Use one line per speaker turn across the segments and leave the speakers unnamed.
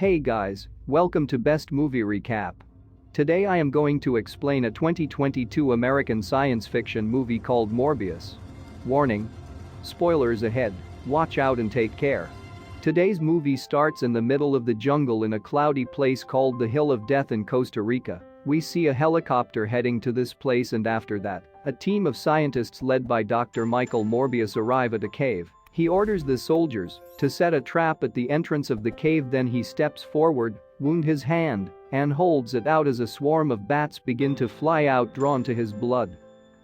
Hey guys, welcome to Best Movie Recap. Today I am going to explain a 2022 American science fiction movie called Morbius. Warning. Spoilers ahead, watch out and take care. Today's movie starts in the middle of the jungle in a cloudy place called the Hill of Death in Costa Rica. We see a helicopter heading to this place, and after that, a team of scientists led by Dr. Michael Morbius arrive at a cave. He orders the soldiers to set a trap at the entrance of the cave, then he steps forward, wounds his hand, and holds it out as a swarm of bats begin to fly out, drawn to his blood.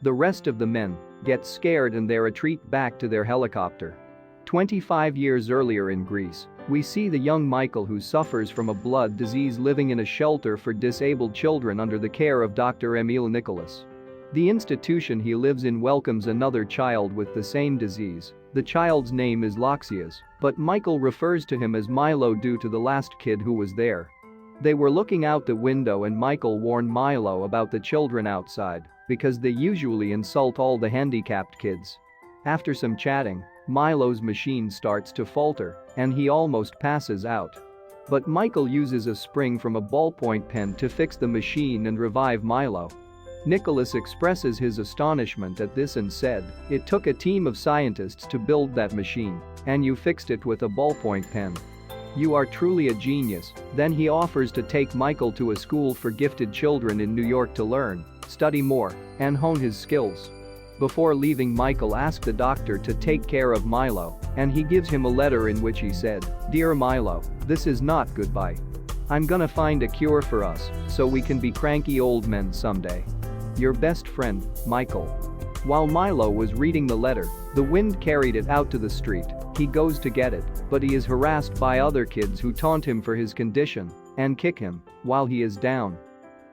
The rest of the men get scared and they retreat back to their helicopter. 25 years earlier in Greece, we see the young Michael, who suffers from a blood disease, living in a shelter for disabled children under the care of Dr. Emil Nicholas. The institution he lives in welcomes another child with the same disease. The child's name is Loxias, but Michael refers to him as Milo due to the last kid who was there. They were looking out the window and Michael warned Milo about the children outside because they usually insult all the handicapped kids. After some chatting, Milo's machine starts to falter and he almost passes out. But Michael uses a spring from a ballpoint pen to fix the machine and revive Milo. Nicholas expresses his astonishment at this and said, "It took a team of scientists to build that machine, and you fixed it with a ballpoint pen. You are truly a genius." Then he offers to take Michael to a school for gifted children in New York to learn, study more, and hone his skills. Before leaving, Michael asks the doctor to take care of Milo, and he gives him a letter in which he said, "Dear Milo, this is not goodbye. I'm gonna find a cure for us so we can be cranky old men someday. Your best friend, Michael." While Milo was reading the letter, the wind carried it out to the street. He goes to get it, but he is harassed by other kids who taunt him for his condition and kick him while he is down.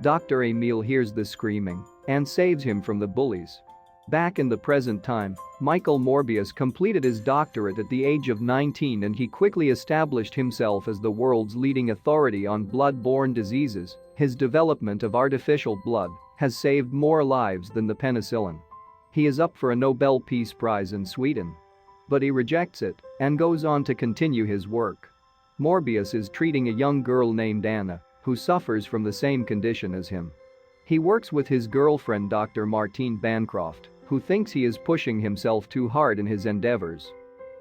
Dr. Emil hears the screaming and saves him from the bullies. Back in the present time, Michael Morbius completed his doctorate at the age of 19 and he quickly established himself as the world's leading authority on blood-borne diseases. His development of artificial blood has saved more lives than the penicillin. He is up for a Nobel Peace Prize in Sweden. But he rejects it and goes on to continue his work. Morbius is treating a young girl named Anna, who suffers from the same condition as him. He works with his girlfriend Dr. Martine Bancroft, who thinks he is pushing himself too hard in his endeavors.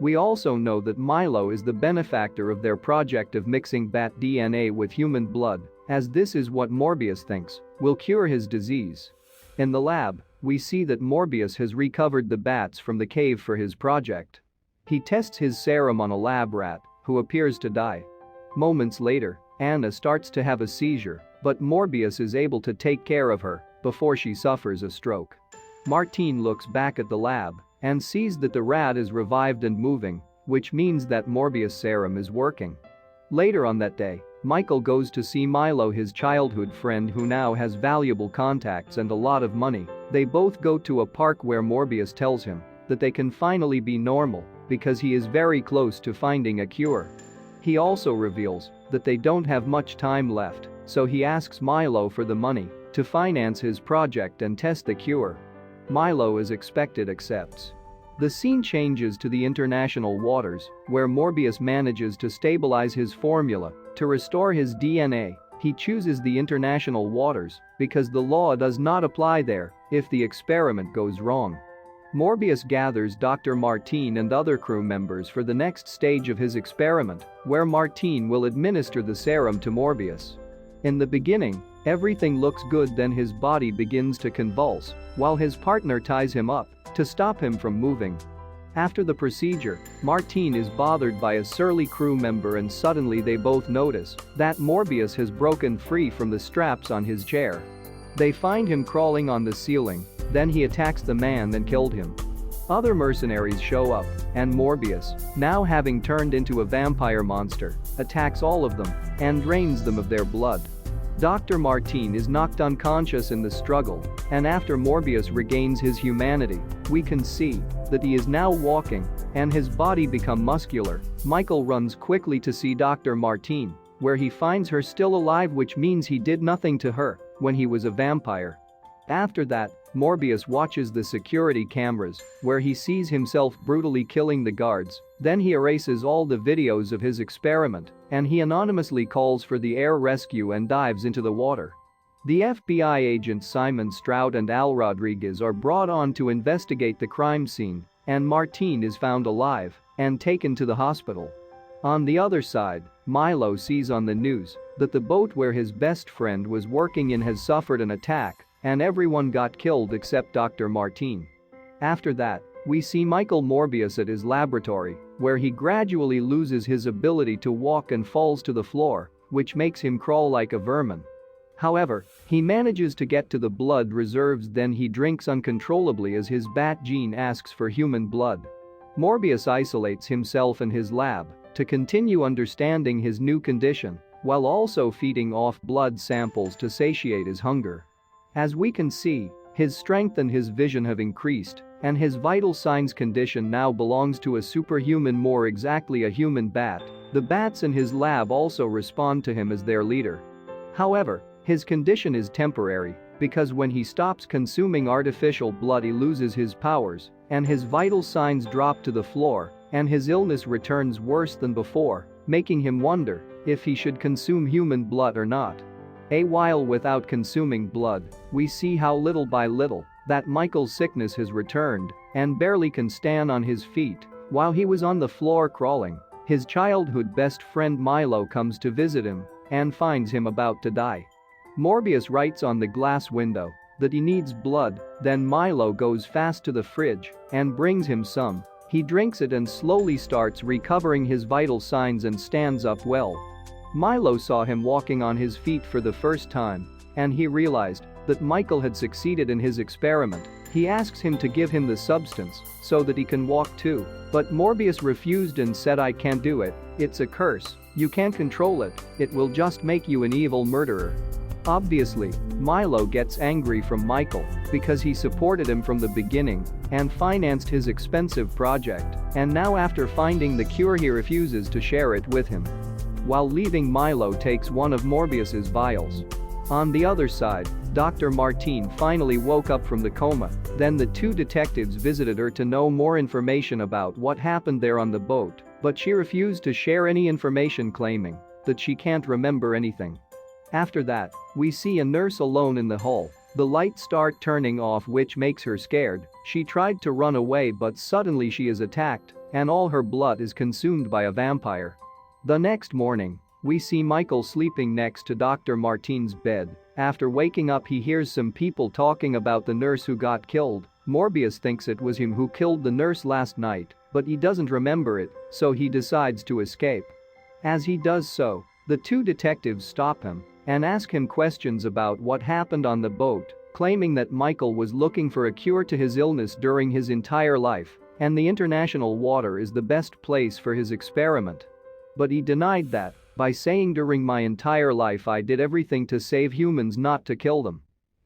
We also know that Milo is the benefactor of their project of mixing bat DNA with human blood, as this is what Morbius thinks will cure his disease. In the lab, we see that Morbius has recovered the bats from the cave for his project. He tests his serum on a lab rat, who appears to die. Moments later, Anna starts to have a seizure, but Morbius is able to take care of her before she suffers a stroke. Martine looks back at the lab and sees that the rat is revived and moving, which means that Morbius' serum is working. Later on that day, Michael goes to see Milo, his childhood friend who now has valuable contacts and a lot of money. They both go to a park where Morbius tells him that they can finally be normal because he is very close to finding a cure. He also reveals that they don't have much time left, so he asks Milo for the money to finance his project and test the cure. Milo, as expected, accepts. The scene changes to the international waters, where Morbius manages to stabilize his formula to restore his DNA. He chooses the international waters because the law does not apply there if the experiment goes wrong. Morbius gathers Dr. Martine and other crew members for the next stage of his experiment, where Martine will administer the serum to Morbius. In the beginning, everything looks good, then his body begins to convulse while his partner ties him up to stop him from moving. After the procedure, Martine is bothered by a surly crew member and suddenly they both notice that Morbius has broken free from the straps on his chair. They find him crawling on the ceiling, then he attacks the man and killed him. Other mercenaries show up, and Morbius, now having turned into a vampire monster, attacks all of them and drains them of their blood. Dr. Martine is knocked unconscious in the struggle, and after Morbius regains his humanity, we can see that he is now walking and his body become muscular. Michael runs quickly to see Dr. Martine, where he finds her still alive, which means he did nothing to her when he was a vampire. After that, Morbius watches the security cameras, where he sees himself brutally killing the guards. Then he erases all the videos of his experiment, and he anonymously calls for the air rescue and dives into the water. The FBI agents Simon Stroud and Al Rodriguez are brought on to investigate the crime scene, and Martine is found alive and taken to the hospital. On the other side, Milo sees on the news that the boat where his best friend was working in has suffered an attack, and everyone got killed except Dr. Martine. After that, we see Michael Morbius at his laboratory, where he gradually loses his ability to walk and falls to the floor, which makes him crawl like a vermin. However, he manages to get to the blood reserves, then he drinks uncontrollably as his bat gene asks for human blood. Morbius isolates himself in his lab to continue understanding his new condition, while also feeding off blood samples to satiate his hunger. As we can see, his strength and his vision have increased, and his vital signs condition now belongs to a superhuman, more exactly a human bat. The bats in his lab also respond to him as their leader. However, his condition is temporary, because when he stops consuming artificial blood he loses his powers, and his vital signs drop to the floor, and his illness returns worse than before, making him wonder if he should consume human blood or not. A while without consuming blood, we see how little by little that Michael's sickness has returned and barely can stand on his feet. While he was on the floor crawling, his childhood best friend Milo comes to visit him and finds him about to die. Morbius writes on the glass window that he needs blood, then Milo goes fast to the fridge and brings him some. He drinks it and slowly starts recovering his vital signs and stands up well. Milo saw him walking on his feet for the first time, and he realized that Michael had succeeded in his experiment. He asks him to give him the substance so that he can walk too, but Morbius refused and said, "I can't do it, it's a curse, you can't control it, it will just make you an evil murderer." Obviously, Milo gets angry from Michael because he supported him from the beginning and financed his expensive project, and now after finding the cure he refuses to share it with him. While leaving, Milo takes one of Morbius's vials. On the other side, Dr. Martine finally woke up from the coma. Then the two detectives visited her to know more information about what happened there on the boat, but she refused to share any information, claiming that she can't remember anything. After that, we see a nurse alone in the hall. The lights start turning off, which makes her scared. She tried to run away, but suddenly she is attacked, and all her blood is consumed by a vampire. The next morning, we see Michael sleeping next to Dr. Martine's bed. After waking up, he hears some people talking about the nurse who got killed. Morbius thinks it was him who killed the nurse last night, but he doesn't remember it, so he decides to escape. As he does so, the two detectives stop him and ask him questions about what happened on the boat, claiming that Michael was looking for a cure to his illness during his entire life, and the international water is the best place for his experiment. But he denied that by saying, "During my entire life I did everything to save humans, not to kill them."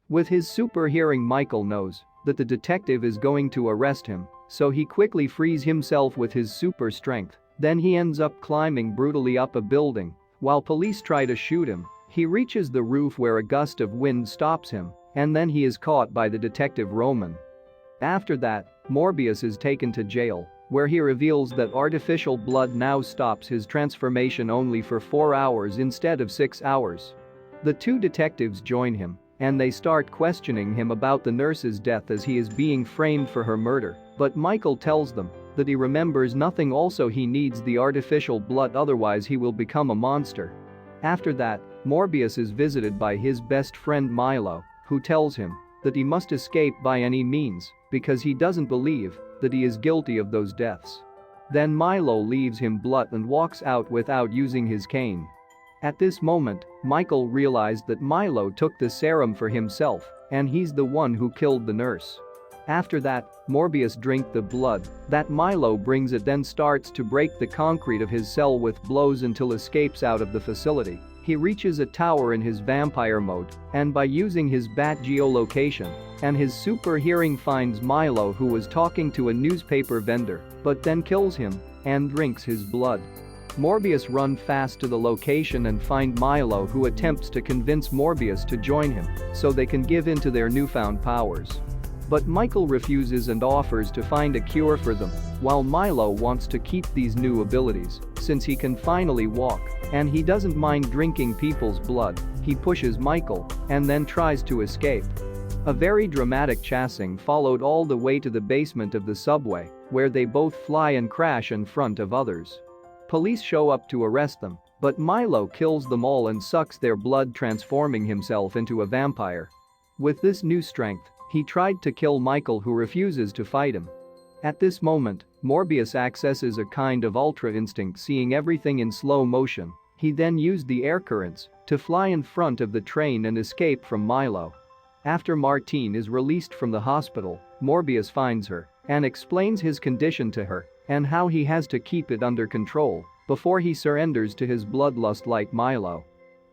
With his super hearing, Michael knows that the detective is going to arrest him, so he quickly frees himself with his super strength. Then he ends up climbing brutally up a building. While police try to shoot him, he reaches the roof where a gust of wind stops him, and then he is caught by the detective Roman. After that, Morbius is taken to jail, where he reveals that artificial blood now stops his transformation only for 4 hours instead of 6 hours. The two detectives join him, and they start questioning him about the nurse's death as he is being framed for her murder, but Michael tells them that he remembers nothing. Also, he needs the artificial blood, otherwise he will become a monster. After that, Morbius is visited by his best friend Milo, who tells him that he must escape by any means because he doesn't believe that he is guilty of those deaths. Then Milo leaves him blunt and walks out without using his cane. At this moment, Michael realized that Milo took the serum for himself, and he's the one who killed the nurse. After that, Morbius drinks the blood that Milo brings it, then starts to break the concrete of his cell with blows until escapes out of the facility. He reaches a tower in his vampire mode, and by using his bat geolocation and his super hearing finds Milo, who was talking to a newspaper vendor, but then kills him and drinks his blood. Morbius runs fast to the location and find Milo, who attempts to convince Morbius to join him so they can give in to their newfound powers. But Michael refuses and offers to find a cure for them, while Milo wants to keep these new abilities since he can finally walk, and he doesn't mind drinking people's blood. He pushes Michael and then tries to escape. A very dramatic chasing followed all the way to the basement of the subway, where they both fly and crash in front of others. Police show up to arrest them, but Milo kills them all and sucks their blood, transforming himself into a vampire. With this new strength, he tried to kill Michael, who refuses to fight him. At this moment, Morbius accesses a kind of ultra instinct, seeing everything in slow motion. He then used the air currents to fly in front of the train and escape from Milo. After Martine is released from the hospital, Morbius finds her and explains his condition to her and how he has to keep it under control before he surrenders to his bloodlust like Milo.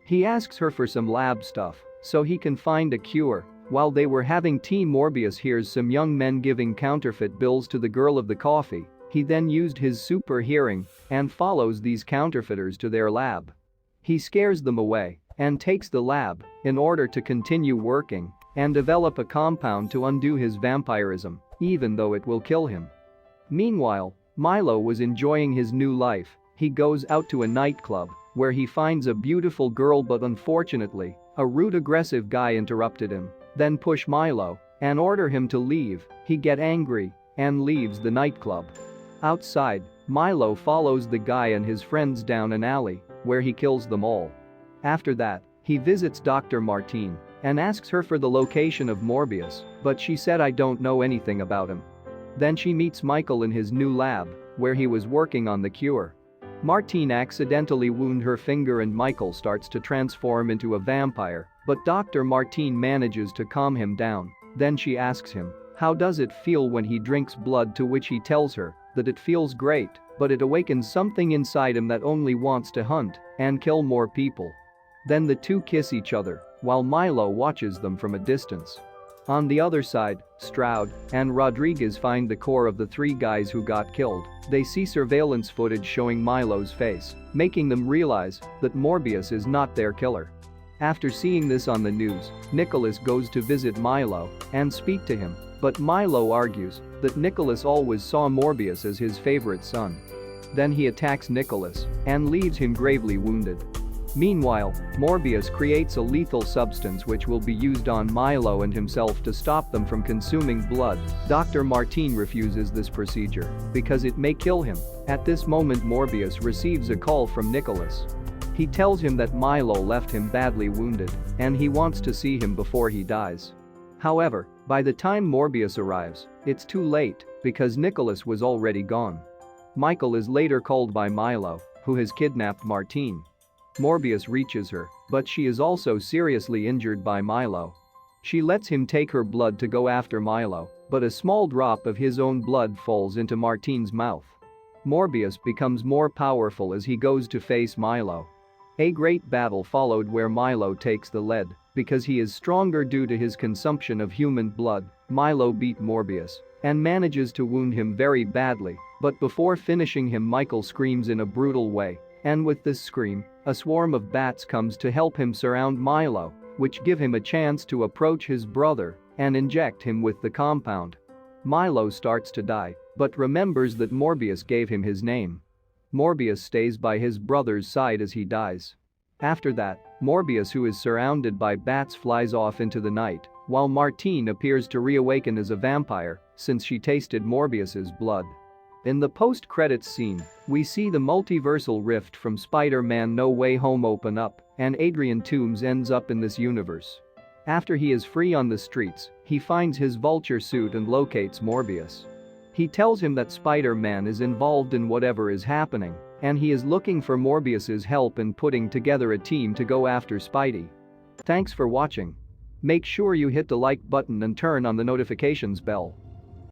He asks her for some lab stuff so he can find a cure. While they were having tea, Morbius hears some young men giving counterfeit bills to the girl of the coffee. He then used his super hearing and follows these counterfeiters to their lab. He scares them away and takes the lab in order to continue working and develop a compound to undo his vampirism, even though it will kill him. Meanwhile, Milo was enjoying his new life. He goes out to a nightclub where he finds a beautiful girl, but unfortunately, a rude, aggressive guy interrupted him, then push Milo and order him to leave. He get angry and leaves the nightclub. Outside, Milo follows the guy and his friends down an alley where he kills them all. After that, he visits Dr. Martine and asks her for the location of Morbius, but she said, "I don't know anything about him." Then she meets Michael in his new lab where he was working on the cure. Martine accidentally wounds her finger and Michael starts to transform into a vampire, but Dr. Martine manages to calm him down. Then she asks him, how does it feel when he drinks blood, to which he tells her that it feels great, but it awakens something inside him that only wants to hunt and kill more people. Then the two kiss each other while Milo watches them from a distance. On the other side, Stroud and Rodriguez find the core of the three guys who got killed. They see surveillance footage showing Milo's face, making them realize that Morbius is not their killer. After seeing this on the news, Nicholas goes to visit Milo and speak to him, but Milo argues that Nicholas always saw Morbius as his favorite son. Then he attacks Nicholas and leaves him gravely wounded. Meanwhile, Morbius creates a lethal substance which will be used on Milo and himself to stop them from consuming blood. Dr. Martine refuses this procedure because it may kill him. At this moment, Morbius receives a call from Nicholas. He tells him that Milo left him badly wounded and he wants to see him before he dies. However, by the time Morbius arrives, it's too late because Nicholas was already gone. Michael is later called by Milo, who has kidnapped Martine. Morbius reaches her, but she is also seriously injured by Milo. She lets him take her blood to go after Milo, but a small drop of his own blood falls into Martine's mouth. Morbius becomes more powerful as he goes to face Milo. A great battle followed where Milo takes the lead because he is stronger due to his consumption of human blood. Milo beat Morbius and manages to wound him very badly, but before finishing him, Michael screams in a brutal way, and with this scream, a swarm of bats comes to help him surround Milo, which give him a chance to approach his brother and inject him with the compound. Milo starts to die, but remembers that Morbius gave him his name. Morbius stays by his brother's side as he dies. After that, Morbius, who is surrounded by bats, flies off into the night, while Martine appears to reawaken as a vampire since she tasted Morbius's blood. In the post-credits scene, we see the multiversal rift from Spider-Man No Way Home open up, and Adrian Toomes ends up in this universe. After he is free on the streets, he finds his vulture suit and locates Morbius. He tells him that Spider-Man is involved in whatever is happening, and he is looking for Morbius's help in putting together a team to go after Spidey. Thanks for watching. Make sure you hit the like button and turn on the notifications bell.